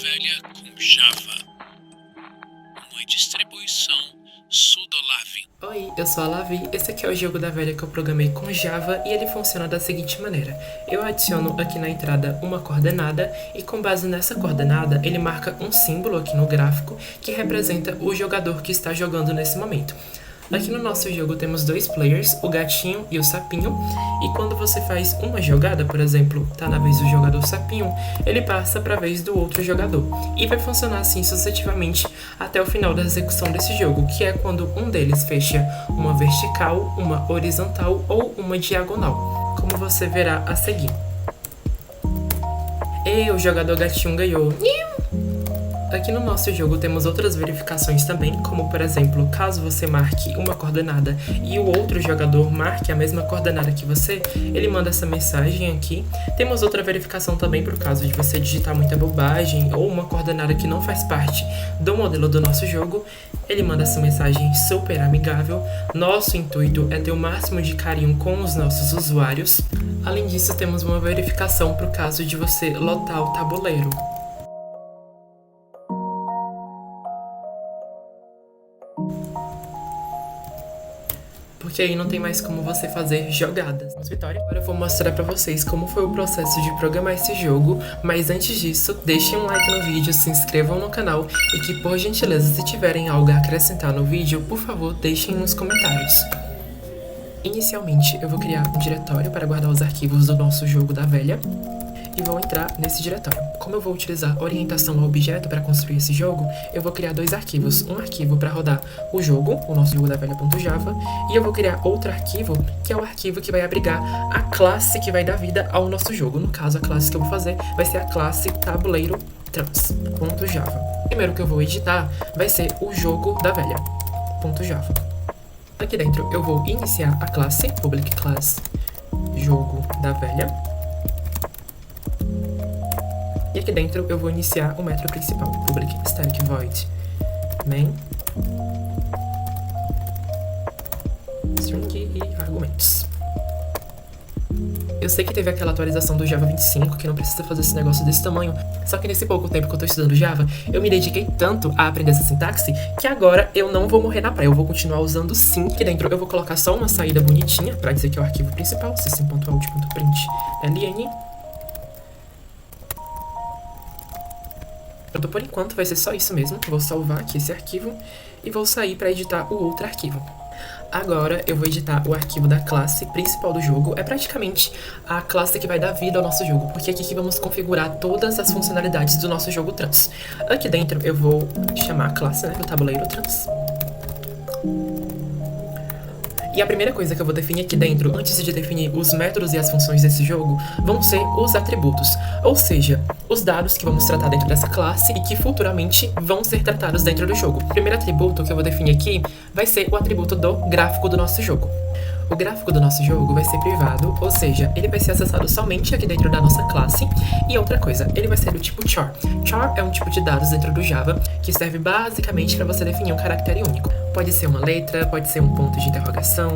Velha com Java, uma distribuição Sudolave. Oi, eu sou a Lavi, esse aqui é o jogo da velha que eu programei com Java e ele funciona da seguinte maneira. Eu adiciono aqui na entrada uma coordenada e com base nessa coordenada ele marca um símbolo aqui no gráfico que representa o jogador que está jogando nesse momento. Aqui no nosso jogo temos dois players, o gatinho e o sapinho, e quando você faz uma jogada, por exemplo, tá na vez do jogador sapinho, ele passa para a vez do outro jogador. E vai funcionar assim sucessivamente até o final da execução desse jogo, que é quando um deles fecha uma vertical, uma horizontal ou uma diagonal, como você verá a seguir. E o jogador gatinho ganhou. Aqui no nosso jogo temos outras verificações também, como por exemplo, caso você marque uma coordenada e o outro jogador marque a mesma coordenada que você, ele manda essa mensagem aqui. Temos outra verificação também para o caso de você digitar muita bobagem ou uma coordenada que não faz parte do modelo do nosso jogo, ele manda essa mensagem super amigável. Nosso intuito é ter o máximo de carinho com os nossos usuários. Além disso, temos uma verificação para o caso de você lotar o tabuleiro. Porque aí não tem mais como você fazer jogadas. Vitória. Agora eu vou mostrar pra vocês como foi o processo de programar esse jogo, mas antes disso, deixem um like no vídeo, se inscrevam no canal e que, por gentileza, se tiverem algo a acrescentar no vídeo, por favor, deixem nos comentários. Inicialmente, eu vou criar um diretório para guardar os arquivos do nosso jogo da velha e vou entrar nesse diretório. Como eu vou utilizar orientação a objeto para construir esse jogo, eu vou criar dois arquivos. Um arquivo para rodar o jogo, o nosso jogo da velha.java, e eu vou criar outro arquivo, que é o arquivo que vai abrigar a classe que vai dar vida ao nosso jogo. No caso, a classe que eu vou fazer vai ser a classe tabuleiro trans.java. O primeiro que eu vou editar vai ser o jogo da velha.java. Aqui dentro eu vou iniciar a classe, public class, jogo da velha. E aqui dentro eu vou iniciar o método principal, public static void main string e argumentos. Eu sei que teve aquela atualização do Java 25 que não precisa fazer esse negócio desse tamanho, só que nesse pouco tempo que eu tô estudando Java, eu me dediquei tanto a aprender essa sintaxe que agora eu não vou morrer na praia, eu vou continuar usando sim. Aqui dentro eu vou colocar só uma saída bonitinha pra dizer que é o arquivo principal, system.out.print ln. Por enquanto vai ser só isso mesmo, vou salvar aqui esse arquivo e vou sair para editar o outro arquivo. Agora eu vou editar o arquivo da classe principal do jogo, é praticamente a classe que vai dar vida ao nosso jogo, porque é aqui que vamos configurar todas as funcionalidades do nosso jogo trans. Aqui dentro eu vou chamar a classe, do tabuleiro trans. E a primeira coisa que eu vou definir aqui dentro, antes de definir os métodos e as funções desse jogo, vão ser os atributos, ou seja, os dados que vamos tratar dentro dessa classe e que futuramente vão ser tratados dentro do jogo. O primeiro atributo que eu vou definir aqui vai ser o atributo do gráfico do nosso jogo. O gráfico do nosso jogo vai ser privado, ou seja, ele vai ser acessado somente aqui dentro da nossa classe. E outra coisa, ele vai ser do tipo char. Char é um tipo de dados dentro do Java que serve basicamente para você definir um caractere único. Pode ser uma letra, pode ser um ponto de interrogação.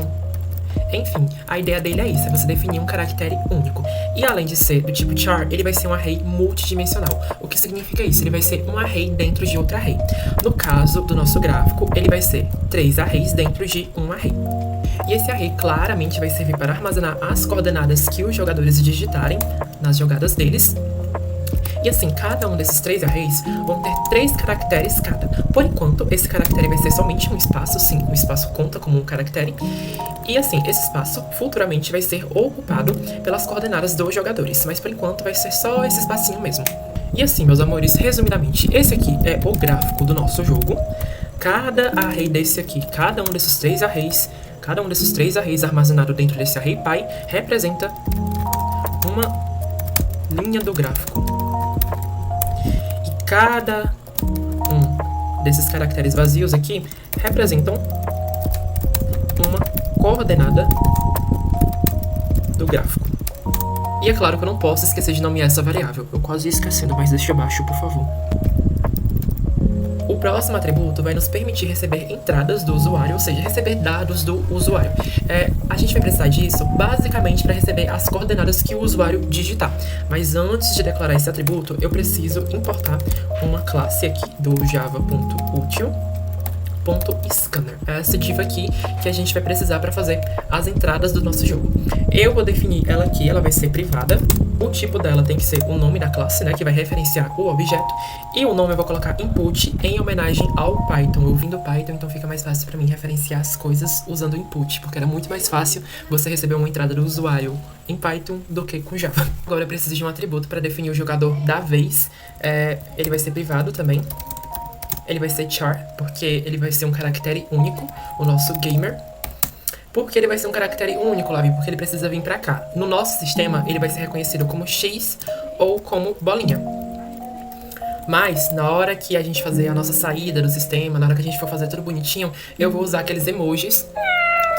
Enfim, a ideia dele é isso, é você definir um caractere único. E além de ser do tipo char, ele vai ser um array multidimensional. O que significa isso? Ele vai ser um array dentro de outro array. No caso do nosso gráfico, ele vai ser 3 arrays dentro de um array. E esse array claramente vai servir para armazenar as coordenadas que os jogadores digitarem nas jogadas deles. E assim, cada um desses 3 arrays vão ter 3 caracteres cada. Por enquanto, esse caractere vai ser somente um espaço, sim, o espaço conta como um caractere. E assim, esse espaço futuramente vai ser ocupado pelas coordenadas dos jogadores, mas por enquanto vai ser só esse espacinho mesmo. E assim, meus amores, resumidamente, esse aqui é o gráfico do nosso jogo. Cada array desse aqui, cada um desses 3 arrays armazenado dentro desse array pi representa uma linha do gráfico. E cada um desses caracteres vazios aqui representam uma coordenada do gráfico. E é claro que eu não posso esquecer de nomear essa variável. Eu quase ia esquecendo, mas deixa abaixo, por favor. O próximo atributo vai nos permitir receber entradas do usuário, ou seja, receber dados do usuário. A gente vai precisar disso basicamente para receber as coordenadas que o usuário digitar. Mas antes de declarar esse atributo, eu preciso importar uma classe aqui do java.util.scanner. É essa div aqui que a gente vai precisar para fazer as entradas do nosso jogo. Eu vou definir ela aqui, ela vai ser privada. O tipo dela tem que ser o nome da classe, né, que vai referenciar o objeto. E o nome eu vou colocar input em homenagem ao Python. Eu vim do Python, então fica mais fácil para mim referenciar as coisas usando input, porque era muito mais fácil você receber uma entrada do usuário em Python do que com Java. Agora eu preciso de um atributo para definir o jogador da vez. Ele vai ser privado também. Ele vai ser char, porque ele vai ser um caractere único, o nosso gamer. Por que ele vai ser um caractere único, Lavi? Porque ele precisa vir pra cá. No nosso sistema, ele vai ser reconhecido como X ou como bolinha. Mas, na hora que a gente fazer a nossa saída do sistema, na hora que a gente for fazer tudo bonitinho, eu vou usar aqueles emojis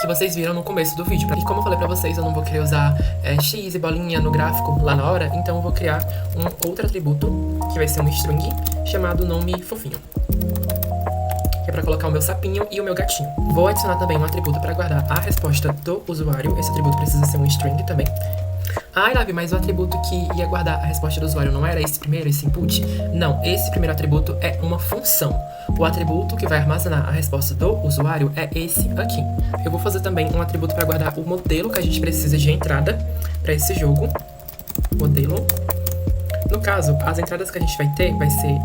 que vocês viram no começo do vídeo. E como eu falei pra vocês, eu não vou querer usar X e bolinha no gráfico lá na hora, então eu vou criar um outro atributo, que vai ser um string, chamado nome fofinho. Que é pra colocar o meu sapinho e o meu gatinho. Vou adicionar também um atributo para guardar a resposta do usuário. Esse atributo precisa ser um string também. Ai, Lavi, mas o atributo que ia guardar a resposta do usuário não era esse primeiro, esse input? Não, esse primeiro atributo é uma função. O atributo que vai armazenar a resposta do usuário é esse aqui. Eu vou fazer também um atributo para guardar o modelo que a gente precisa de entrada para esse jogo. Modelo. No caso, as entradas que a gente vai ter vai ser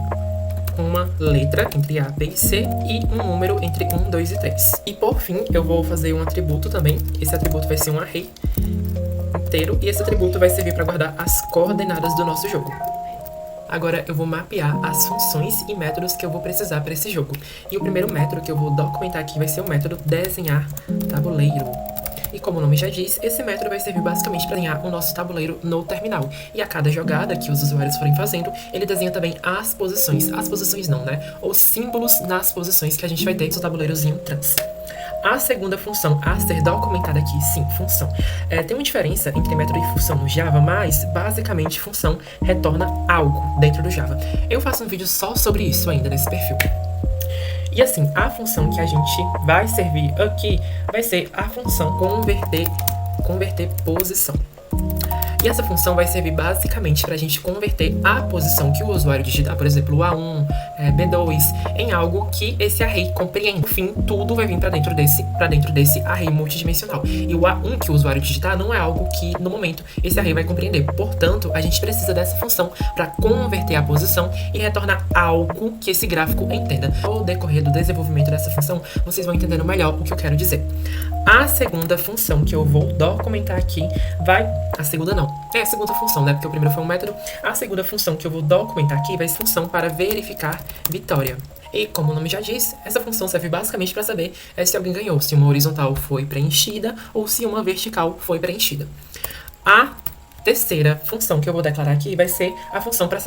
uma letra entre A, B e C e um número entre 1, 2 e 3. E por fim, eu vou fazer um atributo também. Esse atributo vai ser um array inteiro e esse atributo vai servir para guardar as coordenadas do nosso jogo. Agora eu vou mapear as funções e métodos que eu vou precisar para esse jogo. E o primeiro método que eu vou documentar aqui vai ser o método desenhar tabuleiro. E como o nome já diz, esse método vai servir basicamente para desenhar o nosso tabuleiro no terminal. E a cada jogada que os usuários forem fazendo, ele desenha também as posições não, né? Os símbolos nas posições que a gente vai ter no tabuleirozinho trans. A segunda função a ser documentada aqui, sim, função. Tem uma diferença entre método e função no Java, mas basicamente função retorna algo dentro do Java. Eu faço um vídeo só sobre isso ainda nesse perfil. E assim, a função que a gente vai servir aqui vai ser a função converter posição. E essa função vai servir basicamente para a gente converter a posição que o usuário digitar, por exemplo, o A1, B2, em algo que esse array compreende. No fim, tudo vai vir para dentro desse array multidimensional. E o A1 que o usuário digitar não é algo que, no momento, esse array vai compreender. Portanto, a gente precisa dessa função para converter a posição e retornar algo que esse gráfico entenda. Ao decorrer do desenvolvimento dessa função, vocês vão entendendo melhor o que eu quero dizer. A segunda função que eu vou documentar aqui vai... A segunda não. É a segunda função, né? Porque o primeiro foi um método. A segunda função que eu vou documentar aqui vai ser função para verificar vitória. E como o nome já diz, essa função serve basicamente para saber se alguém ganhou, se uma horizontal foi preenchida ou se uma vertical foi preenchida. A terceira função que eu vou declarar aqui vai ser a função para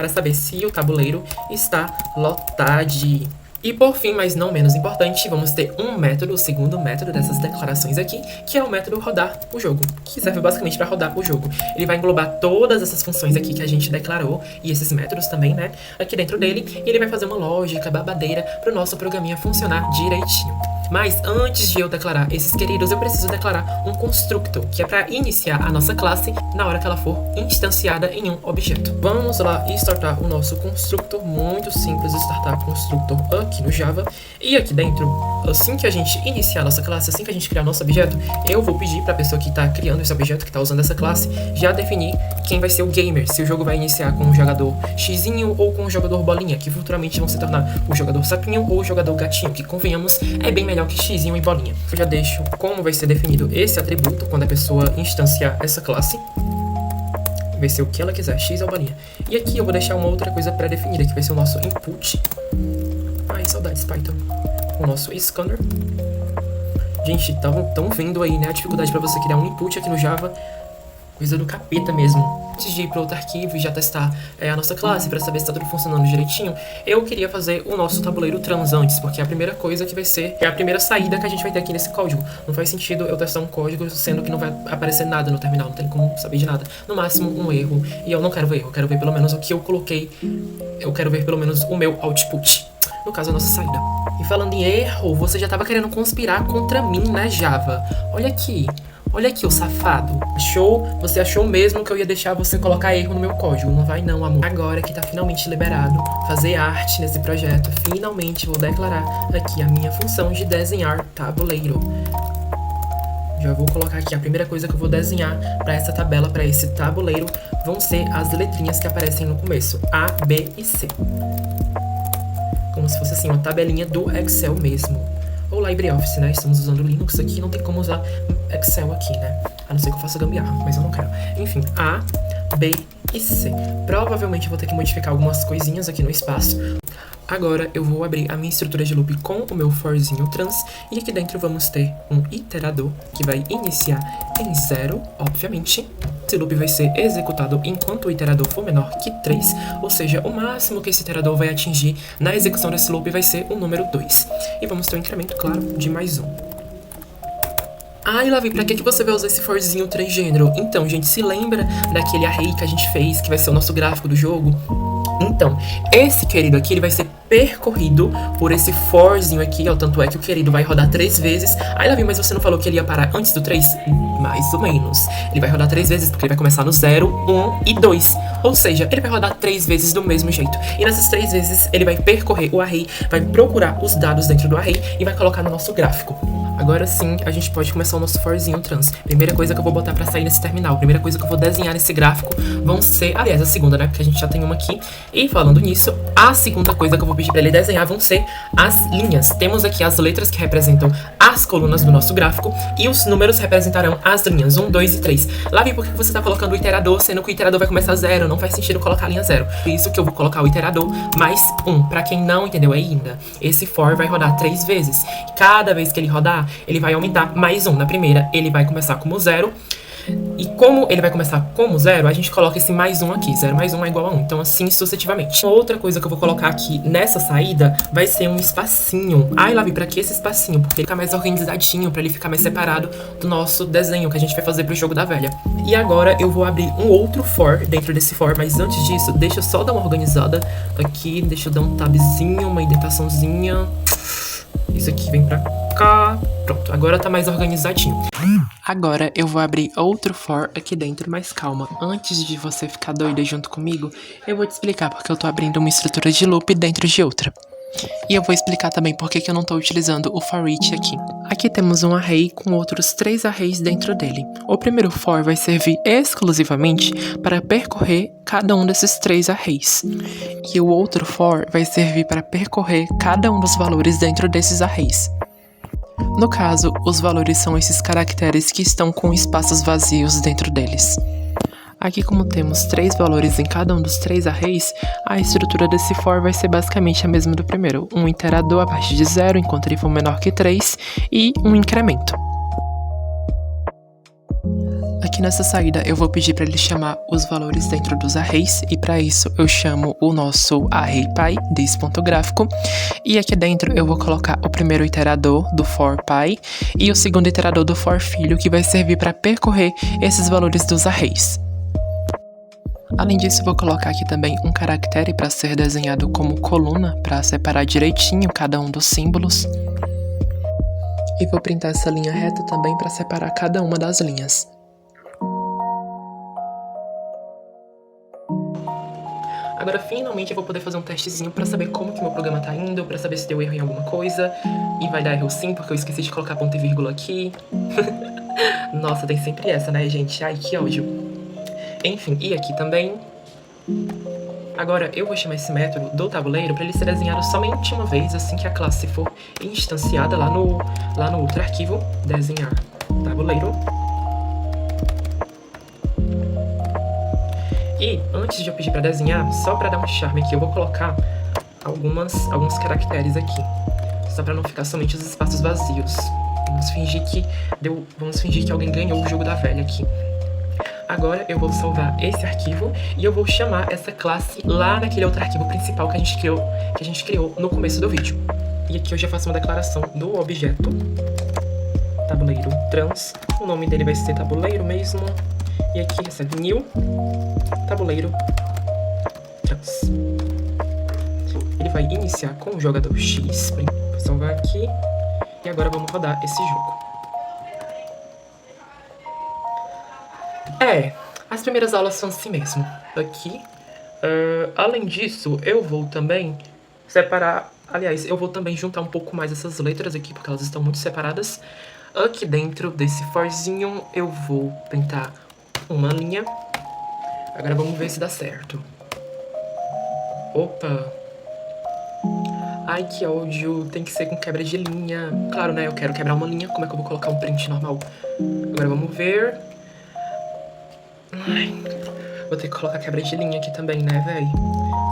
saber se o tabuleiro está lotado. E por fim, mas não menos importante, vamos ter um método, o segundo método dessas declarações aqui, que é o método rodar o jogo, que serve basicamente para rodar o jogo. Ele vai englobar todas essas funções aqui que a gente declarou, e esses métodos também, né, aqui dentro dele, e ele vai fazer uma lógica babadeira para o nosso programinha funcionar direitinho. Mas antes de eu declarar esses queridos, eu preciso declarar um constructor, que é para iniciar a nossa classe na hora que ela for instanciada em um objeto. Vamos lá startar o nosso constructor, muito simples startar constructor aqui no Java. E aqui dentro, assim que a gente iniciar a nossa classe, assim que a gente criar nosso objeto, eu vou pedir para a pessoa que está criando esse objeto, que está usando essa classe, já definir quem vai ser o gamer, se o jogo vai iniciar com o jogador Xzinho ou com o jogador bolinha, que futuramente vão se tornar o jogador sapinho ou o jogador gatinho, que convenhamos, é bem melhor que Xzinho e bolinha. Eu já deixo como vai ser definido esse atributo quando a pessoa instanciar essa classe. Vai ser o que ela quiser, X ou bolinha. E aqui eu vou deixar uma outra coisa pré-definida, que vai ser o nosso input. Ai, saudades, Python. O nosso scanner. Gente, estão vendo aí, né, a dificuldade para você criar um input aqui no Java. Coisa do capeta mesmo. Antes de ir para outro arquivo e já testar a nossa classe para saber se tá tudo funcionando direitinho, eu queria fazer o nosso tabuleiro trans antes, porque é a primeira coisa que vai ser, é a primeira saída que a gente vai ter aqui nesse código. Não faz sentido eu testar um código sendo que não vai aparecer nada no terminal, não tem como saber de nada. No máximo um erro, e eu não quero ver erro, eu quero ver pelo menos o que eu coloquei, eu quero ver pelo menos o meu output. No caso, a nossa saída. E falando em erro, você já tava querendo conspirar contra mim, né, Java? Olha aqui. Olha aqui, o safado. Você achou mesmo que eu ia deixar você colocar erro no meu código? Não vai não, amor. Agora que tá finalmente liberado fazer arte nesse projeto, finalmente vou declarar aqui a minha função de desenhar tabuleiro. Já vou colocar aqui a primeira coisa que eu vou desenhar para essa tabela, para esse tabuleiro, vão ser as letrinhas que aparecem no começo. A, B e C. Como se fosse assim, uma tabelinha do Excel mesmo. Ou LibreOffice, né? Estamos usando Linux aqui, não tem como usar Excel aqui, né? A não ser que eu faça gambiarra, mas eu não quero. Enfim, A, B e C. Provavelmente eu vou ter que modificar algumas coisinhas aqui no espaço. Agora eu vou abrir a minha estrutura de loop com o meu forzinho trans, e aqui dentro vamos ter um iterador que vai iniciar em 0, obviamente. Esse loop vai ser executado enquanto o iterador for menor que 3, ou seja, o máximo que esse iterador vai atingir na execução desse loop vai ser o número 2. E vamos ter um incremento, claro, de mais 1. Ai, Lavi, pra que você vai usar esse forzinho transgênero? Então, gente, se lembra daquele array que a gente fez, que vai ser o nosso gráfico do jogo? Então, esse querido aqui, ele vai ser percorrido por esse forzinho aqui, ó, tanto é que o querido vai rodar 3 vezes. Ai, Lavi, mas você não falou que ele ia parar antes do 3? Mais ou menos. Ele vai rodar 3 vezes, porque ele vai começar no 0, 1 e 2. Ou seja, ele vai rodar 3 vezes do mesmo jeito. E nessas 3 vezes, ele vai percorrer o array, vai procurar os dados dentro do array e vai colocar no nosso gráfico. Agora sim, a gente pode começar o nosso forzinho trans. Primeira coisa que eu vou botar pra sair nesse terminal, primeira coisa que eu vou desenhar nesse gráfico vão ser, aliás, a segunda, né, porque a gente já tem uma aqui. E falando nisso, a segunda coisa que eu vou pedir pra ele desenhar vão ser as linhas. Temos aqui as letras que representam as colunas do nosso gráfico e os números representarão as linhas 1, 2 e 3. Lavi, por que você tá colocando o iterador, sendo que o iterador vai começar 0? Não faz sentido colocar a linha 0. Por isso que eu vou colocar o iterador mais 1. Pra quem não entendeu ainda, esse for vai rodar 3 vezes. Cada vez que ele rodar, ele vai aumentar mais 1. Na primeira, ele vai começar como 0. E como ele vai começar como 0, a gente coloca esse mais 1 aqui. 0 mais 1 é igual a 1. Então, assim sucessivamente. Outra coisa que eu vou colocar aqui nessa saída vai ser um espacinho. Ai, Lavi, pra que esse espacinho? Porque ele fica mais organizadinho, pra ele ficar mais separado do nosso desenho que a gente vai fazer pro jogo da velha. E agora eu vou abrir um outro for dentro desse for. Mas antes disso, deixa eu só dar uma organizada aqui. Deixa eu dar um tabzinho, uma indentaçãozinha. Isso aqui vem pra cá. Pronto, agora tá mais organizadinho. Agora eu vou abrir outro for aqui dentro, mas calma. Antes de você ficar doida junto comigo, eu vou te explicar porque eu tô abrindo uma estrutura de loop dentro de outra. E eu vou explicar também por que eu não tô utilizando o for each aqui. Aqui temos um array com outros 3 arrays dentro dele. O primeiro for vai servir exclusivamente para percorrer cada um desses 3 arrays. E o outro for vai servir para percorrer cada um dos valores dentro desses arrays. No caso, os valores são esses caracteres que estão com espaços vazios dentro deles. Aqui, como temos 3 valores em cada um dos 3 arrays, a estrutura desse for vai ser basicamente a mesma do primeiro. Um iterador a partir de 0, enquanto ele for menor que 3, e um incremento. Aqui nessa saída eu vou pedir para ele chamar os valores dentro dos arrays, e para isso eu chamo o nosso arrayPy, this.gráfico, e aqui dentro eu vou colocar o primeiro iterador do forPy e o segundo iterador do forFilho, que vai servir para percorrer esses valores dos arrays. Além disso, vou colocar aqui também um caractere para ser desenhado como coluna, para separar direitinho cada um dos símbolos. E vou printar essa linha reta também para separar cada uma das linhas. Agora, finalmente, eu vou poder fazer um testezinho pra saber como que meu programa tá indo, pra saber se deu erro em alguma coisa. E vai dar erro sim, porque eu esqueci de colocar ponto e vírgula aqui. Nossa, tem sempre essa, né, gente? Ai, que ódio. Enfim, e aqui também. Agora, eu vou chamar esse método do tabuleiro pra ele ser desenhado somente uma vez, assim que a classe for instanciada lá no outro arquivo, desenhar tabuleiro. E antes de eu pedir pra desenhar, só pra dar um charme aqui, eu vou colocar alguns caracteres aqui, só pra não ficar somente os espaços vazios. Vamos fingir que alguém ganhou o jogo da velha aqui. Agora eu vou salvar esse arquivo e eu vou chamar essa classe lá naquele outro arquivo principal que a gente criou no começo do vídeo. E aqui eu já faço uma declaração do objeto tabuleiro trans. O nome dele vai ser tabuleiro mesmo. E aqui recebe new tabuleiro trans. Ele vai iniciar com o jogador X. Vou salvar aqui. E agora vamos rodar esse jogo. As primeiras aulas são assim mesmo. Aqui. Além disso, eu vou também separar. Aliás, eu vou também juntar um pouco mais essas letras aqui, porque elas estão muito separadas. Aqui dentro desse forzinho, eu vou pintar uma linha. Agora vamos ver se dá certo. Opa! Ai, que ódio. Tem que ser com quebra de linha. Claro, né? Eu quero quebrar uma linha. Como é que eu vou colocar um print normal? Agora vamos ver. Ai, vou ter que colocar quebra de linha aqui também, né, véi?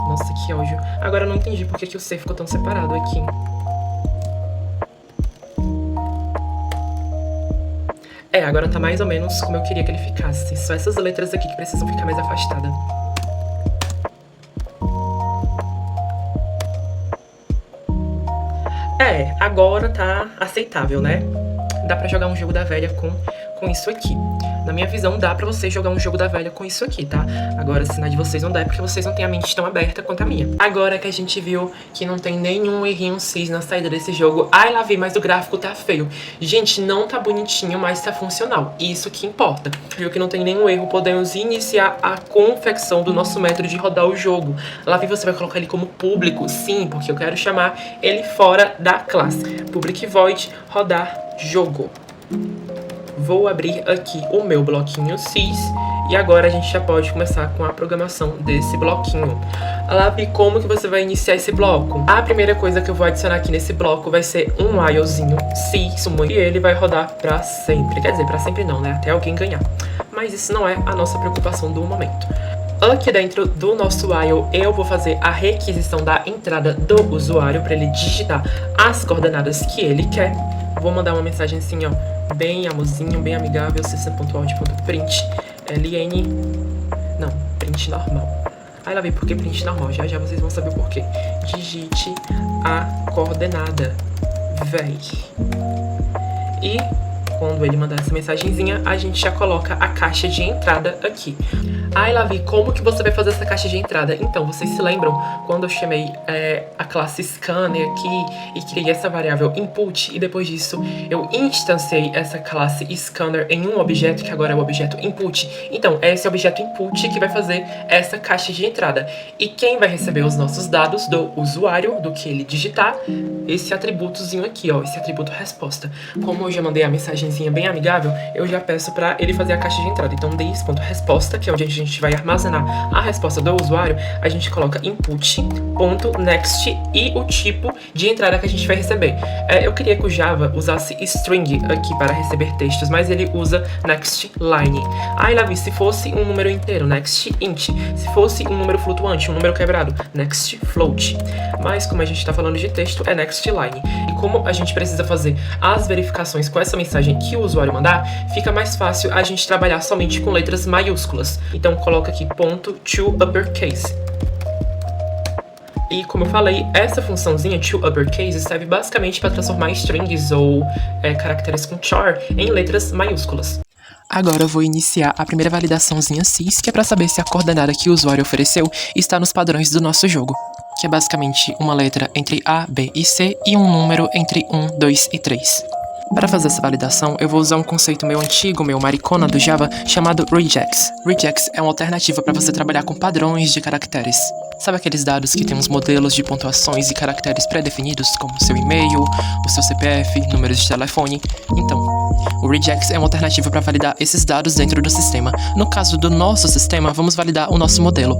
Nossa, que ódio. Agora eu não entendi por que o C ficou tão separado aqui. Agora tá mais ou menos como eu queria que ele ficasse. Só essas letras aqui que precisam ficar mais afastadas. Agora tá aceitável, né? Dá pra jogar um jogo da velha com isso aqui. Na minha visão, dá pra vocês jogar um jogo da velha com isso aqui, tá? Agora, se na de vocês não dá, é porque vocês não têm a mente tão aberta quanto a minha. Agora que a gente viu que não tem nenhum errinho cis na saída desse jogo, ai, lá vi, mas o gráfico tá feio. Gente, não tá bonitinho, mas tá funcional. Isso que importa. Viu que não tem nenhum erro, podemos iniciar a confecção do nosso método de rodar o jogo. Lá vi, você vai colocar ele como público? Sim, porque eu quero chamar ele fora da classe. Public void, rodar jogo. Vou abrir aqui o meu bloquinho cis e agora a gente já pode começar com a programação desse bloquinho. Lá vi como que você vai iniciar esse bloco. A primeira coisa que eu vou adicionar aqui nesse bloco vai ser um whilezinho cis e ele vai rodar pra sempre. Quer dizer, pra sempre não, né? Até alguém ganhar. Mas isso não é a nossa preocupação do momento. Aqui dentro do nosso while, eu vou fazer a requisição da entrada do usuário para ele digitar as coordenadas que ele quer. Vou mandar uma mensagem assim, ó, bem amorzinho, bem amigável, cc.out.print, ln, não, print normal. Aí lá vem por que print normal, já vocês vão saber o porquê. Digite a coordenada, véi. E quando ele mandar essa mensagenzinha, a gente já coloca a caixa de entrada aqui. Aí lá vi como que você vai fazer essa caixa de entrada. Então, vocês se lembram quando eu chamei a classe scanner aqui e criei essa variável input, e depois disso eu instanciei essa classe scanner em um objeto que agora é o objeto input. Então, é esse objeto input que vai fazer essa caixa de entrada. E quem vai receber os nossos dados do usuário, do que ele digitar, esse atributozinho aqui, ó, esse atributo resposta. Como eu já mandei a mensagenzinha bem amigável, eu já peço para ele fazer a caixa de entrada. Então, this.resposta, que é onde a gente vai armazenar a resposta do usuário, a gente coloca input.next e o tipo de entrada que a gente vai receber. Eu queria que o Java usasse string aqui para receber textos, mas ele usa next line. Aí lá vi, se fosse um número inteiro, next int. Se fosse um número flutuante, um número quebrado, next float. Mas como a gente está falando de texto, é next line. E como a gente precisa fazer as verificações com essa mensagem que o usuário mandar, fica mais fácil a gente trabalhar somente com letras maiúsculas. Então coloca aqui ponto to uppercase. E como eu falei, essa funçãozinha to uppercase serve basicamente para transformar strings ou caracteres com char em letras maiúsculas. Agora eu vou iniciar a primeira validaçãozinha cis, que é para saber se a coordenada que o usuário ofereceu está nos padrões do nosso jogo, que é basicamente uma letra entre A, B e C e um número entre 1, 2 e 3. Para fazer essa validação, eu vou usar um conceito meio antigo, meio maricona do Java, chamado regex. Regex é uma alternativa para você trabalhar com padrões de caracteres. Sabe aqueles dados que tem uns modelos de pontuações e caracteres pré-definidos, como seu e-mail, o seu CPF, números de telefone? Então, o regex é uma alternativa para validar esses dados dentro do sistema. No caso do nosso sistema, vamos validar o nosso modelo.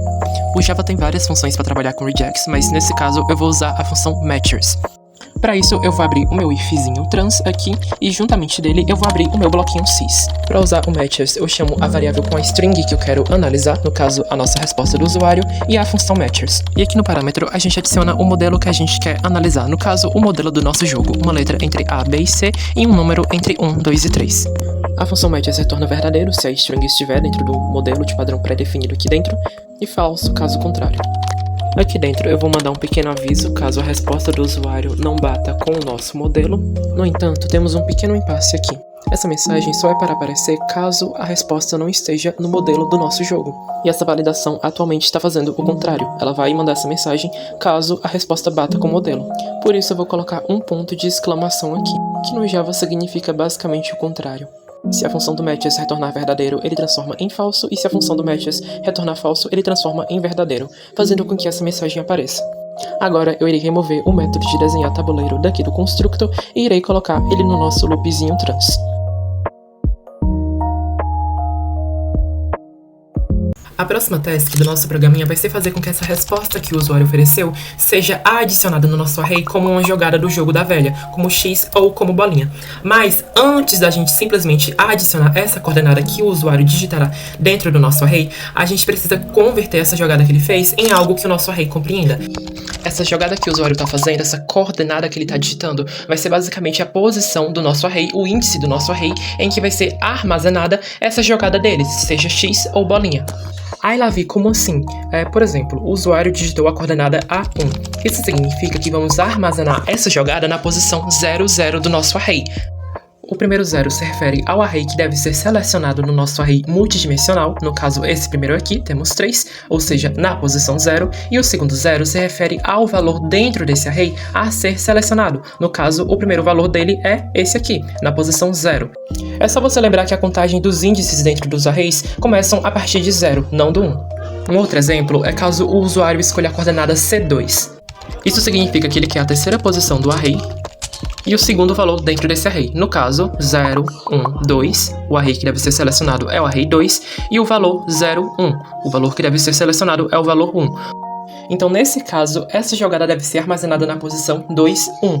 O Java tem várias funções para trabalhar com regex, mas nesse caso eu vou usar a função matchers. Para isso, eu vou abrir o meu ifzinho trans aqui e juntamente dele eu vou abrir o meu bloquinho cis. Para usar o matchers, eu chamo a variável com a string que eu quero analisar, no caso a nossa resposta do usuário, e a função matchers. E aqui no parâmetro a gente adiciona o modelo que a gente quer analisar, no caso o modelo do nosso jogo, uma letra entre A, B e C e um número entre 1, 2 e 3. A função matches retorna verdadeiro se a string estiver dentro do modelo de padrão pré-definido aqui dentro, e falso caso contrário. Aqui dentro eu vou mandar um pequeno aviso caso a resposta do usuário não bata com o nosso modelo. No entanto, temos um pequeno impasse aqui. Essa mensagem só é para aparecer caso a resposta não esteja no modelo do nosso jogo. E essa validação atualmente está fazendo o contrário. Ela vai mandar essa mensagem caso a resposta bata com o modelo. Por isso eu vou colocar um ponto de exclamação aqui, que no Java significa basicamente o contrário. Se a função do matches retornar verdadeiro, ele transforma em falso, e se a função do matches retornar falso, ele transforma em verdadeiro, fazendo com que essa mensagem apareça. Agora eu irei remover o método de desenhar tabuleiro daqui do constructor e irei colocar ele no nosso loopzinho trans. A próxima task do nosso programinha vai ser fazer com que essa resposta que o usuário ofereceu seja adicionada no nosso array como uma jogada do jogo da velha, como x ou como bolinha. Mas antes da gente simplesmente adicionar essa coordenada que o usuário digitará dentro do nosso array, a gente precisa converter essa jogada que ele fez em algo que o nosso array compreenda. Essa jogada que o usuário está fazendo, essa coordenada que ele está digitando, vai ser basicamente a posição do nosso array, o índice do nosso array, em que vai ser armazenada essa jogada dele, seja x ou bolinha. Aí lá vi, como assim? Por exemplo, o usuário digitou a coordenada A1. Isso significa que vamos armazenar essa jogada na posição 00 do nosso array. O primeiro 0 se refere ao array que deve ser selecionado no nosso array multidimensional, no caso esse primeiro aqui, temos 3, ou seja, na posição 0, e o segundo 0 se refere ao valor dentro desse array a ser selecionado, no caso o primeiro valor dele é esse aqui, na posição 0. É só você lembrar que a contagem dos índices dentro dos arrays começam a partir de 0, não do 1. Um outro exemplo é caso o usuário escolha a coordenada C2. Isso significa que ele quer a terceira posição do array, e o segundo valor dentro desse array. No caso, 0, 1, 2, o array que deve ser selecionado é o array 2, e o valor 0, 1. O valor que deve ser selecionado é o valor 1. Então, nesse caso, essa jogada deve ser armazenada na posição 2, 1.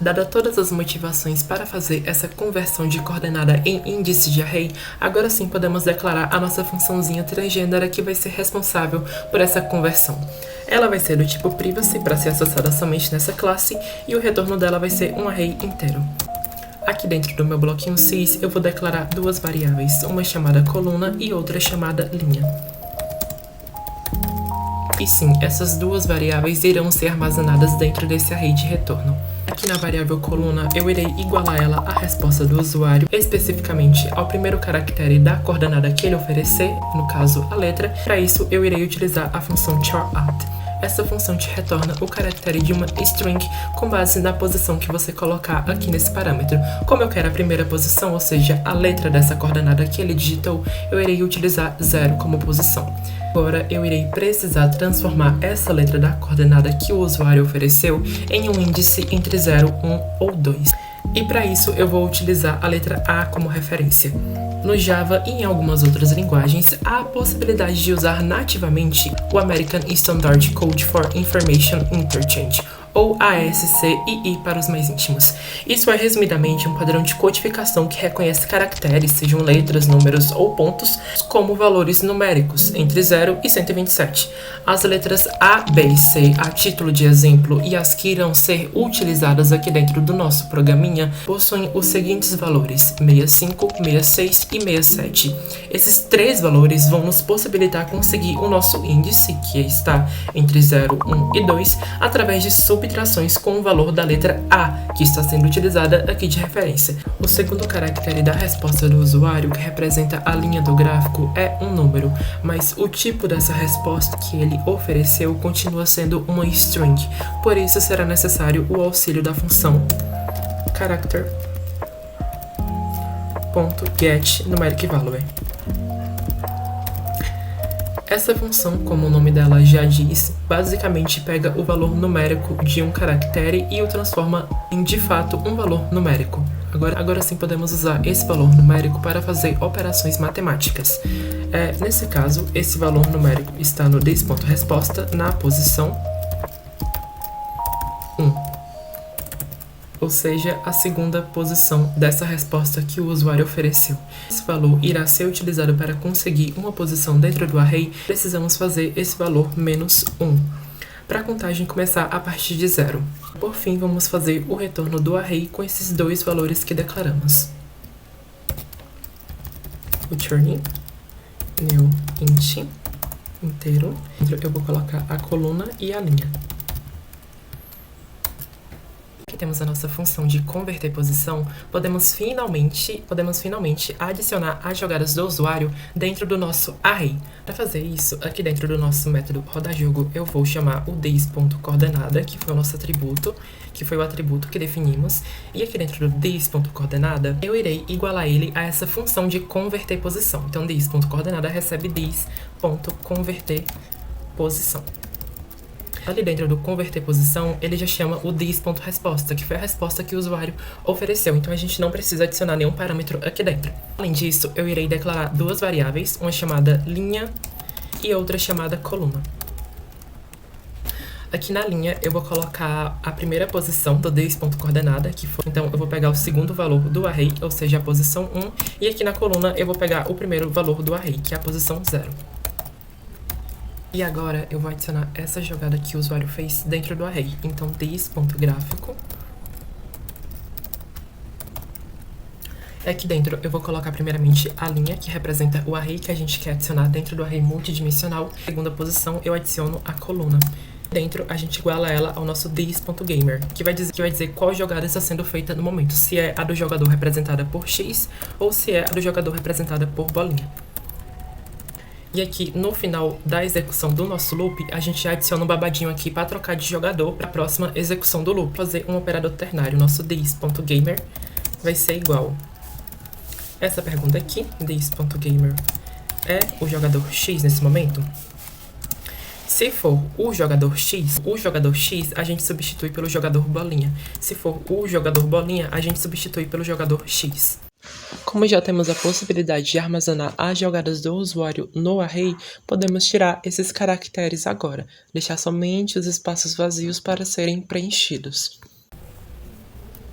Dada todas as motivações para fazer essa conversão de coordenada em índice de array, agora sim podemos declarar a nossa funçãozinha transgênera que vai ser responsável por essa conversão. Ela vai ser do tipo privacy para ser acessada somente nessa classe e o retorno dela vai ser um array inteiro. Aqui dentro do meu bloquinho sys eu vou declarar duas variáveis, uma chamada coluna e outra chamada linha. E sim, essas duas variáveis irão ser armazenadas dentro desse array de retorno. Aqui na variável coluna, eu irei igualar ela à resposta do usuário, especificamente ao primeiro caractere da coordenada que ele oferecer, no caso a letra. Para isso, eu irei utilizar a função char@. Essa função te retorna o caractere de uma string com base na posição que você colocar aqui nesse parâmetro. Como eu quero a primeira posição, ou seja, a letra dessa coordenada que ele digitou, eu irei utilizar 0 como posição. Agora eu irei precisar transformar essa letra da coordenada que o usuário ofereceu em um índice entre 0, 1 ou 2. E para isso eu vou utilizar a letra A como referência. No Java e em algumas outras linguagens, há a possibilidade de usar nativamente o American Standard Code for Information Interchange, ou ASCII para os mais íntimos. Isso é resumidamente um padrão de codificação que reconhece caracteres, sejam letras, números ou pontos, como valores numéricos, entre 0 e 127. As letras A, B e C, a título de exemplo, e as que irão ser utilizadas aqui dentro do nosso programinha, possuem os seguintes valores, 65, 66 e 67. Esses três valores vão nos possibilitar conseguir o nosso índice, que está entre 0, 1 e 2, através de subtrações com o valor da letra A, que está sendo utilizada aqui de referência. O segundo caractere da resposta do usuário, que representa a linha do gráfico, é um número, mas o tipo dessa resposta que ele ofereceu continua sendo uma string, por isso será necessário o auxílio da função character.getNumericValue. Essa função, como o nome dela já diz, basicamente pega o valor numérico de um caractere e o transforma em, de fato, um valor numérico. Agora sim podemos usar esse valor numérico para fazer operações matemáticas. Nesse caso, esse valor numérico está no this.resposta na posição 1. Ou seja, a segunda posição dessa resposta que o usuário ofereceu. Esse valor irá ser utilizado para conseguir uma posição dentro do array, precisamos fazer esse valor menos 1, para a contagem começar a partir de 0. Por fim, vamos fazer o retorno do array com esses dois valores que declaramos. return new int inteiro. Eu vou colocar a coluna e a linha. Aqui temos a nossa função de converter posição. Podemos finalmente adicionar as jogadas do usuário dentro do nosso array. Para fazer isso, aqui dentro do nosso método rodajogo, eu vou chamar o this.coordenada, que foi o nosso atributo, que foi o atributo que definimos. E aqui dentro do this.coordenada, eu irei igualar ele a essa função de converter posição. Então, this.coordenada recebe this.converter posição. Ali dentro do converter posição, ele já chama o this.resposta, que foi a resposta que o usuário ofereceu. Então, a gente não precisa adicionar nenhum parâmetro aqui dentro. Além disso, eu irei declarar duas variáveis, uma chamada linha e outra chamada coluna. Aqui na linha, eu vou colocar a primeira posição do this.coordenada, que foi... Então, eu vou pegar o segundo valor do array, ou seja, a posição 1. E aqui na coluna, eu vou pegar o primeiro valor do array, que é a posição 0. E agora eu vou adicionar essa jogada que o usuário fez dentro do array. Então, this.gráfico. Aqui dentro eu vou colocar primeiramente a linha que representa o array que a gente quer adicionar dentro do array multidimensional. Na segunda posição eu adiciono a coluna. Dentro a gente iguala ela ao nosso this.gamer, que vai dizer qual jogada está sendo feita no momento. Se é a do jogador representada por X ou se é a do jogador representada por bolinha. E aqui, no final da execução do nosso loop, a gente adiciona um babadinho aqui para trocar de jogador para a próxima execução do loop. Fazer um operador ternário. Nosso this.gamer vai ser igual essa pergunta aqui. This.gamer é o jogador X nesse momento? Se for o jogador X, a gente substitui pelo jogador bolinha. Se for o jogador bolinha, a gente substitui pelo jogador X. Como já temos a possibilidade de armazenar as jogadas do usuário no array, podemos tirar esses caracteres agora, deixar somente os espaços vazios para serem preenchidos.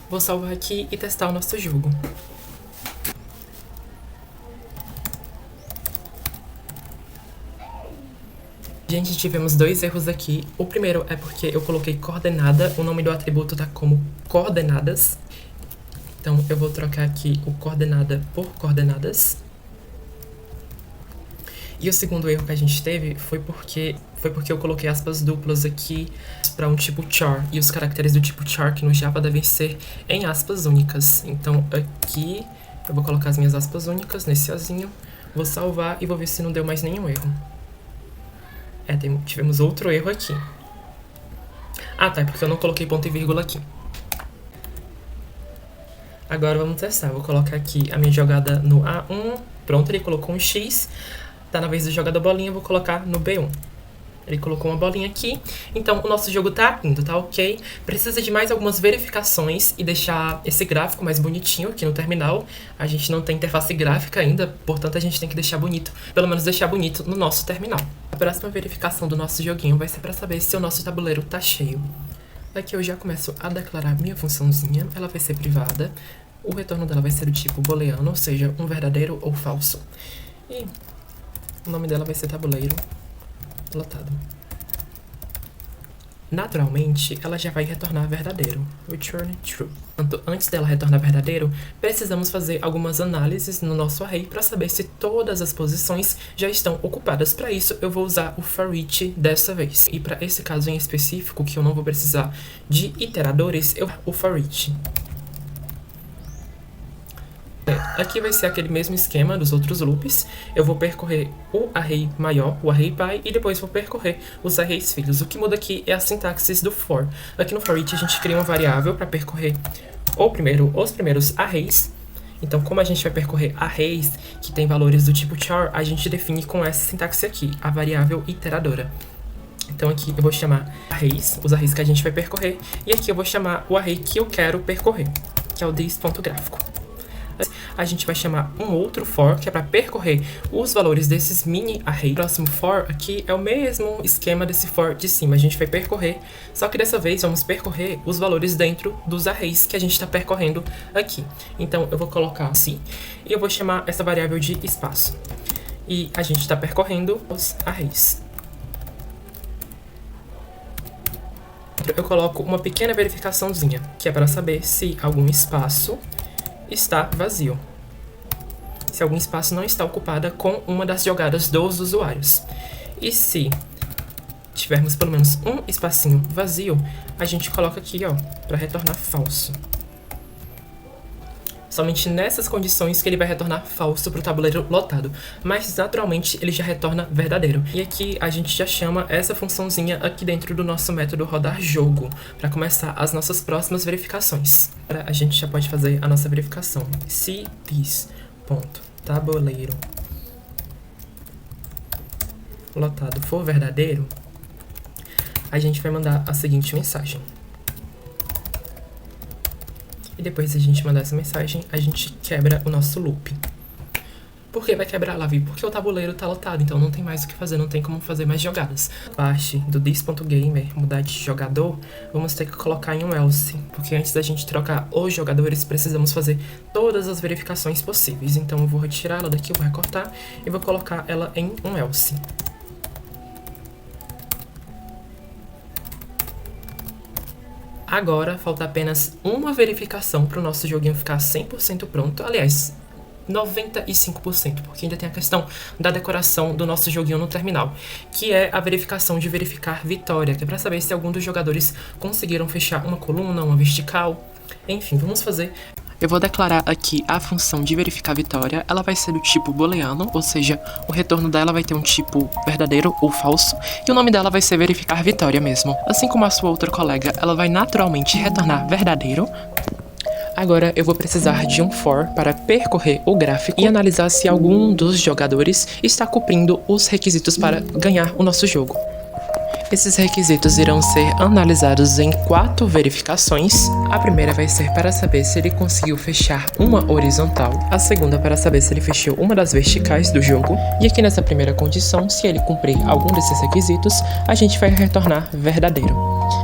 Vou salvar aqui e testar o nosso jogo. Gente, tivemos dois erros aqui. O primeiro é porque eu coloquei coordenada, o nome do atributo está como coordenadas. Então, eu vou trocar aqui o coordenada por coordenadas. E o segundo erro que a gente teve foi porque eu coloquei aspas duplas aqui para um tipo char. E os caracteres do tipo char que no Java devem ser em aspas únicas. Então, aqui eu vou colocar as minhas aspas únicas nesse azinho. Vou salvar e vou ver se não deu mais nenhum erro. Tivemos outro erro aqui. Ah, tá, porque eu não coloquei ponto e vírgula aqui. Agora vamos testar. Vou colocar aqui a minha jogada no A1. Pronto, ele colocou um X. Tá na vez do jogador bolinha, eu vou colocar no B1. Ele colocou uma bolinha aqui. Então, o nosso jogo tá indo, tá ok? Precisa de mais algumas verificações e deixar esse gráfico mais bonitinho aqui no terminal. A gente não tem interface gráfica ainda, portanto, a gente tem que deixar bonito. Pelo menos deixar bonito no nosso terminal. A próxima verificação do nosso joguinho vai ser para saber se o nosso tabuleiro tá cheio. Aqui eu já começo a declarar minha funçãozinha. Ela vai ser privada. O retorno dela vai ser do tipo booleano, ou seja, um verdadeiro ou falso. E o nome dela vai ser tabuleiro lotado. Naturalmente, ela já vai retornar verdadeiro. Return true. Portanto, antes dela retornar verdadeiro, precisamos fazer algumas análises no nosso array para saber se todas as posições já estão ocupadas. Para isso, eu vou usar o for each dessa vez. E para esse caso em específico, que eu não vou precisar de iteradores, o for each. Aqui vai ser aquele mesmo esquema dos outros loops. Eu vou percorrer o array maior, o array pai, e depois vou percorrer os arrays filhos. O que muda aqui é a sintaxe do for. Aqui no for each a gente cria uma variável para percorrer os primeiros arrays. Então, como a gente vai percorrer arrays que tem valores do tipo char, a gente define com essa sintaxe aqui, a variável iteradora. Então aqui eu vou chamar arrays, os arrays que a gente vai percorrer, e aqui eu vou chamar o array que eu quero percorrer, que é o this.gráfico. A gente vai chamar um outro for, que é para percorrer os valores desses mini arrays. O próximo for aqui é o mesmo esquema desse for de cima. A gente vai percorrer, só que dessa vez vamos percorrer os valores dentro dos arrays que a gente está percorrendo aqui. Então eu vou colocar assim, e eu vou chamar essa variável de espaço. E a gente está percorrendo os arrays. Eu coloco uma pequena verificaçãozinha, que é para saber se algum espaço está vazio. se algum espaço não está ocupada com uma das jogadas dos usuários. E se tivermos pelo menos um espacinho vazio, a gente coloca aqui, ó, para retornar falso. Somente nessas condições que ele vai retornar falso para o tabuleiro lotado, mas naturalmente ele já retorna verdadeiro. E aqui a gente já chama essa funçãozinha aqui dentro do nosso método rodar jogo, para começar as nossas próximas verificações. Agora a gente já pode fazer a nossa verificação. Se this.tabuleiro lotado for verdadeiro, a gente vai mandar a seguinte mensagem. E depois a gente mandar essa mensagem, a gente quebra o nosso loop. Por que vai quebrar, Lavi? Porque o tabuleiro tá lotado, então não tem mais o que fazer, não tem como fazer mais jogadas. Parte do this.gamer, mudar de jogador, vamos ter que colocar em um else, porque antes da gente trocar os jogadores, precisamos fazer todas as verificações possíveis. Então eu vou retirar ela daqui, vou recortar e vou colocar ela em um else. Agora, falta apenas uma verificação para o nosso joguinho ficar 100% pronto. Aliás, 95%, porque ainda tem a questão da decoração do nosso joguinho no terminal, que é a verificação de verificar vitória, que é para saber se algum dos jogadores conseguiram fechar uma coluna, uma vertical. Enfim, vamos fazer. Eu vou declarar aqui a função de verificar vitória. Ela vai ser do tipo booleano, ou seja, o retorno dela vai ter um tipo verdadeiro ou falso, e o nome dela vai ser verificar vitória mesmo. Assim como a sua outra colega, ela vai naturalmente retornar verdadeiro. Agora eu vou precisar de um for para percorrer o gráfico e analisar se algum dos jogadores está cumprindo os requisitos para ganhar o nosso jogo. Esses requisitos irão ser analisados em 4 verificações. A primeira vai ser para saber se ele conseguiu fechar uma horizontal, a segunda para saber se ele fechou uma das verticais do jogo, e aqui nessa primeira condição, se ele cumprir algum desses requisitos, a gente vai retornar verdadeiro.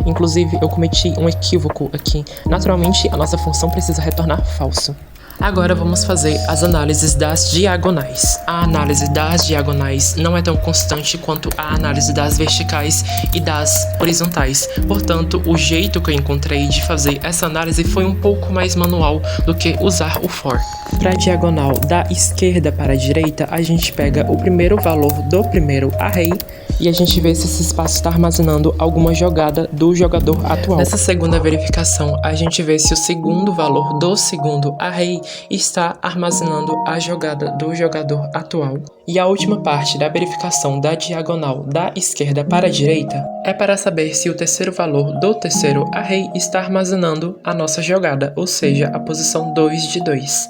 Inclusive, eu cometi um equívoco aqui. Naturalmente, a nossa função precisa retornar falso. Agora vamos fazer as análises das diagonais. A análise das diagonais não é tão constante quanto a análise das verticais e das horizontais. Portanto, o jeito que eu encontrei de fazer essa análise foi um pouco mais manual do que usar o for. Para a diagonal da esquerda para a direita, a gente pega o primeiro valor do primeiro array e a gente vê se esse espaço está armazenando alguma jogada do jogador atual. Nessa segunda verificação, a gente vê se o segundo valor do segundo array está armazenando a jogada do jogador atual. E a última parte da verificação da diagonal da esquerda para a direita é para saber se o terceiro valor do terceiro array está armazenando a nossa jogada, ou seja, a posição 2 de 2.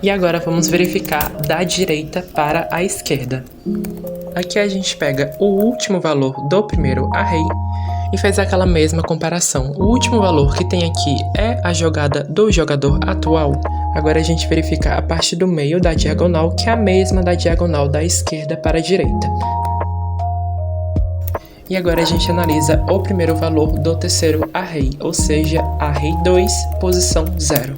E agora vamos verificar da direita para a esquerda. Aqui a gente pega o último valor do primeiro array e faz aquela mesma comparação. O último valor que tem aqui é a jogada do jogador atual. Agora a gente verifica a parte do meio da diagonal, que é a mesma da diagonal da esquerda para a direita. E agora a gente analisa o primeiro valor do terceiro array, ou seja, array 2, posição 0.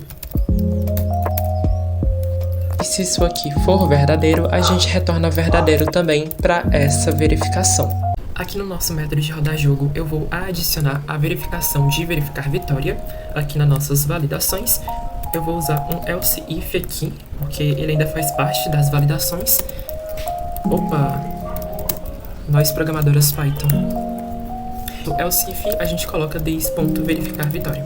E se isso aqui for verdadeiro, a gente retorna verdadeiro também para essa verificação. Aqui no nosso método de rodar jogo, eu vou adicionar a verificação de verificar vitória aqui nas nossas validações. Eu vou usar um else if aqui, porque ele ainda faz parte das validações. Opa! Nós programadoras Python. No else if a gente coloca this.verificar vitória.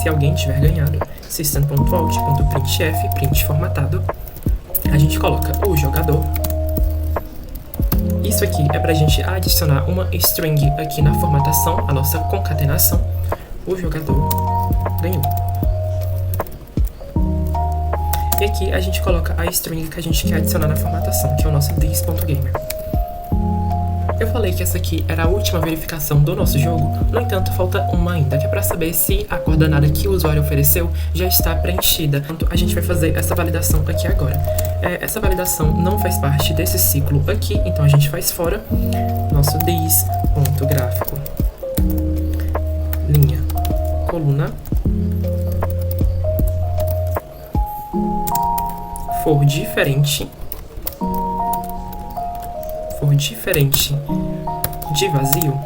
Se alguém tiver ganhado, system.out.printf, print formatado, a gente coloca o jogador. Isso aqui é pra gente adicionar uma string aqui na formatação, a nossa concatenação. O jogador ganhou. E aqui a gente coloca a string que a gente quer adicionar na formatação, que é o nosso this.gamer. Eu falei que essa aqui era a última verificação do nosso jogo, no entanto falta uma ainda, que é para saber se a coordenada que o usuário ofereceu já está preenchida. Então a gente vai fazer essa validação aqui agora. Essa validação não faz parte desse ciclo aqui, então a gente faz fora nosso this.gráfico, linha, coluna, for diferente de vazio,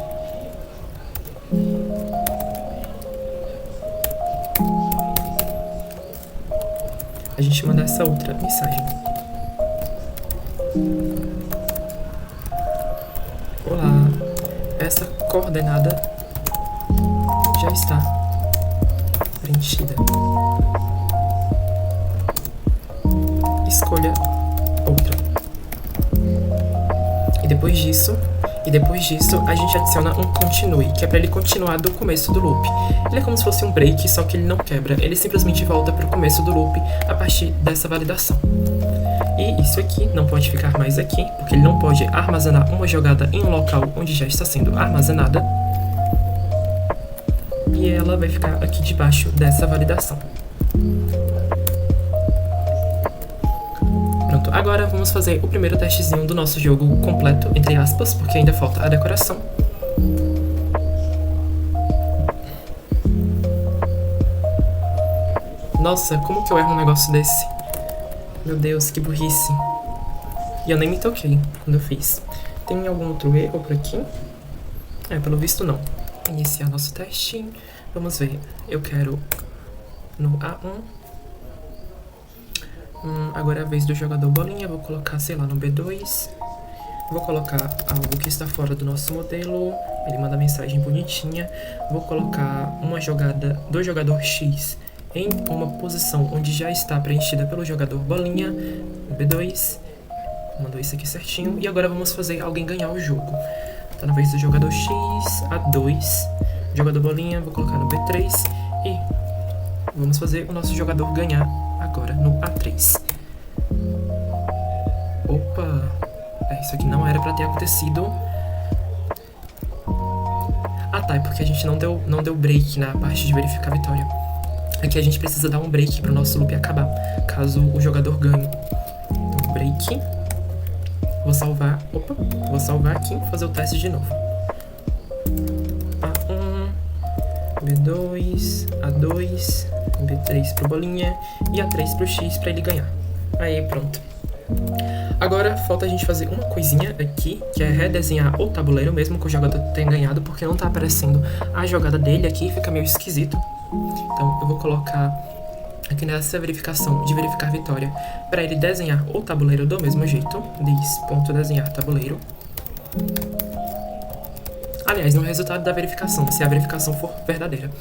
a gente manda essa outra mensagem. Olá, essa coordenada já está preenchida. Escolha outra. E depois disso, a gente adiciona um continue, que é para ele continuar do começo do loop. Ele é como se fosse um break, só que ele não quebra. Ele simplesmente volta para o começo do loop a partir dessa validação. E isso aqui não pode ficar mais aqui, porque ele não pode armazenar uma jogada em um local onde já está sendo armazenada. E ela vai ficar aqui debaixo dessa validação. Pronto, agora vamos fazer o primeiro testezinho do nosso jogo completo, entre aspas, porque ainda falta a decoração. Nossa, como que eu erro um negócio desse? Meu Deus, que burrice. E eu nem me toquei quando eu fiz. Tem algum outro erro por aqui? Pelo visto não. Iniciar nosso teste. Vamos ver. Eu quero no A1. Agora é a vez do jogador bolinha. Vou colocar, sei lá, no B2. Vou colocar algo que está fora do nosso modelo. Ele manda mensagem bonitinha. Vou colocar uma jogada do jogador X em uma posição onde já está preenchida pelo jogador bolinha, B2, mandou isso aqui certinho, e agora vamos fazer alguém ganhar o jogo. Tá na vez do jogador X, A2, jogador bolinha, vou colocar no B3, e vamos fazer o nosso jogador ganhar agora no A3. Opa, isso aqui não era pra ter acontecido. Tá, é porque a gente não deu break na parte de verificar a vitória. Aqui a gente precisa dar um break para o nosso loop acabar, caso o jogador ganhe. Então, break. Vou salvar aqui e fazer o teste de novo. A1, B2, A2, B3 pro bolinha e A3 pro X para ele ganhar. Aí, pronto. Agora falta a gente fazer uma coisinha aqui, que é redesenhar o tabuleiro mesmo que o jogador tenha ganhado, porque não tá aparecendo a jogada dele aqui, fica meio esquisito. Então eu vou colocar aqui nessa verificação de verificar vitória para ele desenhar o tabuleiro do mesmo jeito. This.desenhar tabuleiro. Aliás, no resultado da verificação, se a verificação for verdadeira.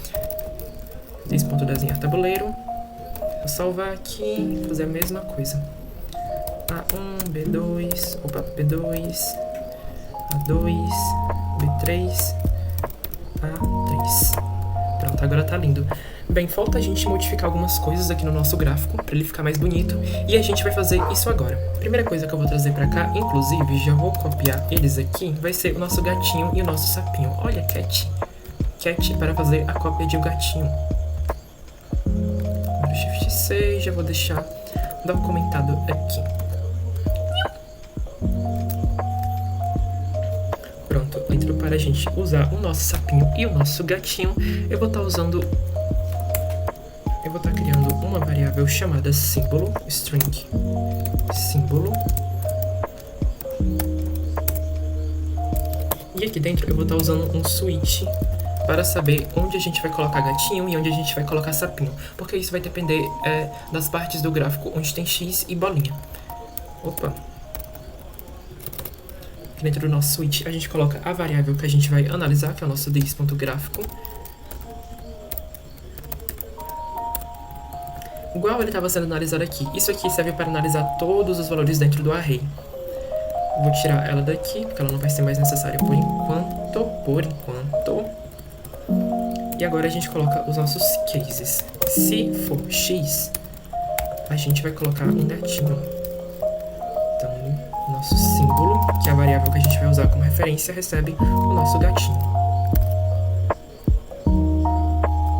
This.desenhar tabuleiro. Vou salvar aqui e fazer a mesma coisa. A1, B2, B2, A2, B3, A3. Pronto, agora tá lindo. Bem, falta a gente modificar algumas coisas aqui no nosso gráfico para ele ficar mais bonito, e a gente vai fazer isso agora. Primeira coisa que eu vou trazer pra cá, inclusive, já vou copiar eles aqui, vai ser o nosso gatinho e o nosso sapinho. Olha, Cat. Cat para fazer a cópia de um gatinho. No Shift C, já vou deixar documentado aqui. Pronto, então para a gente usar o nosso sapinho e o nosso gatinho, eu vou estar criando uma variável chamada símbolo, string símbolo. E aqui dentro eu vou estar usando um switch para saber onde a gente vai colocar gatinho e onde a gente vai colocar sapinho, porque isso vai depender das partes do gráfico onde tem X e bolinha. Opa! Aqui dentro do nosso switch a gente coloca a variável que a gente vai analisar, que é o nosso this.gráfico. Igual ele estava sendo analisado aqui. Isso aqui serve para analisar todos os valores dentro do array. Vou tirar ela daqui, porque ela não vai ser mais necessária por enquanto. E agora a gente coloca os nossos cases. Se for X, a gente vai colocar um gatinho. Então, o nosso símbolo, que é a variável que a gente vai usar como referência, recebe o nosso gatinho.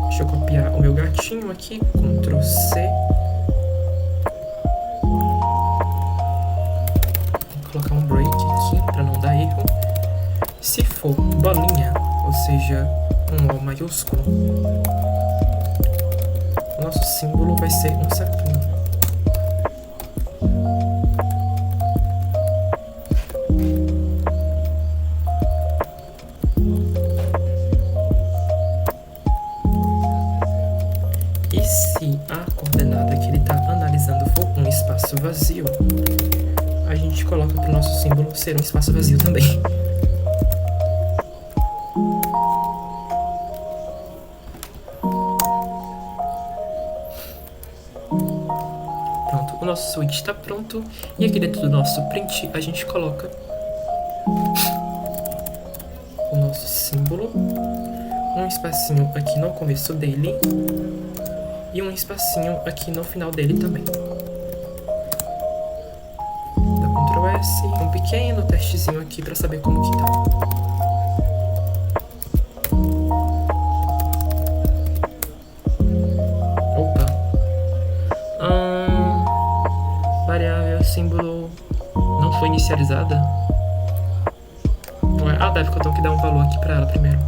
Deixa eu copiar o meu gatinho aqui, Ctrl C. Vou colocar um break aqui para não dar erro. Se for bolinha, ou seja, um O maiúsculo, o nosso símbolo vai ser um sapinho. E se a coordenada que ele está analisando espaço vazio, a gente coloca para o nosso símbolo ser um espaço vazio também. Pronto, o nosso switch está pronto. E aqui dentro do nosso print a gente coloca o nosso símbolo, um espacinho aqui no começo dele e um espacinho aqui no final dele também. Dá Ctrl S, um pequeno testezinho aqui para saber como que tá. Opa. Variável símbolo não foi inicializada. Ah, deve que eu tenho que dar um valor aqui pra ela primeiro.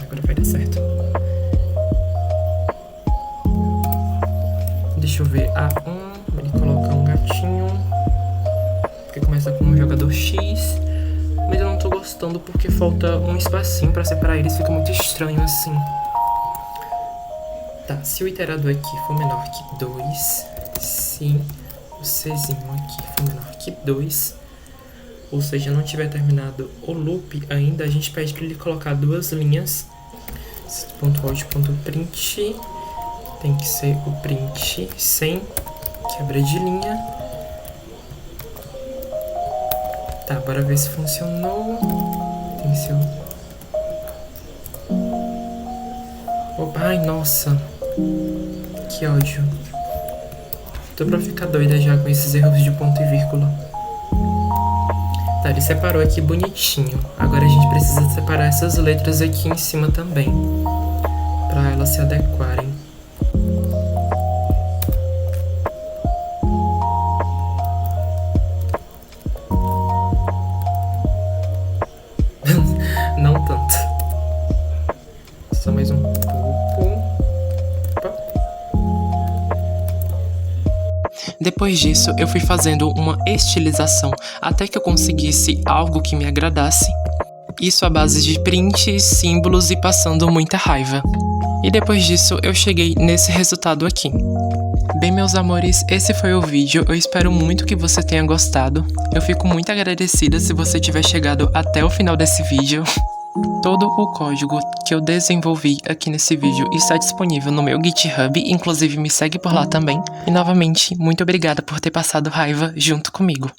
Agora vai dar certo. Deixa eu ver. Ele coloca um gatinho, porque começa com um jogador X. Mas eu não tô gostando porque falta um espacinho pra separar eles, fica muito estranho assim. Tá, se o iterador aqui for menor que 2, se o Czinho aqui for menor que 2, ou seja, não tiver terminado o loop ainda, a gente pede pra ele colocar duas linhas. .out.print tem que ser o print sem quebra de linha. Tá, bora ver se funcionou. Tem seu... Opa, ai, nossa. Que ódio. Tô pra ficar doida já com esses erros de ponto e vírgula. Tá, ele separou aqui bonitinho. Agora a gente precisa separar essas letras aqui em cima também, pra elas se adequarem. Não tanto. Só mais um pouco. Opa. Depois disso, eu fui fazendo uma estilização até que eu conseguisse algo que me agradasse. Isso à base de prints, símbolos e passando muita raiva. E depois disso, eu cheguei nesse resultado aqui. Bem, meus amores, esse foi o vídeo. Eu espero muito que você tenha gostado. Eu fico muito agradecida se você tiver chegado até o final desse vídeo. Todo o código que eu desenvolvi aqui nesse vídeo está disponível no meu GitHub, inclusive me segue por lá também. E novamente, muito obrigada por ter passado raiva junto comigo.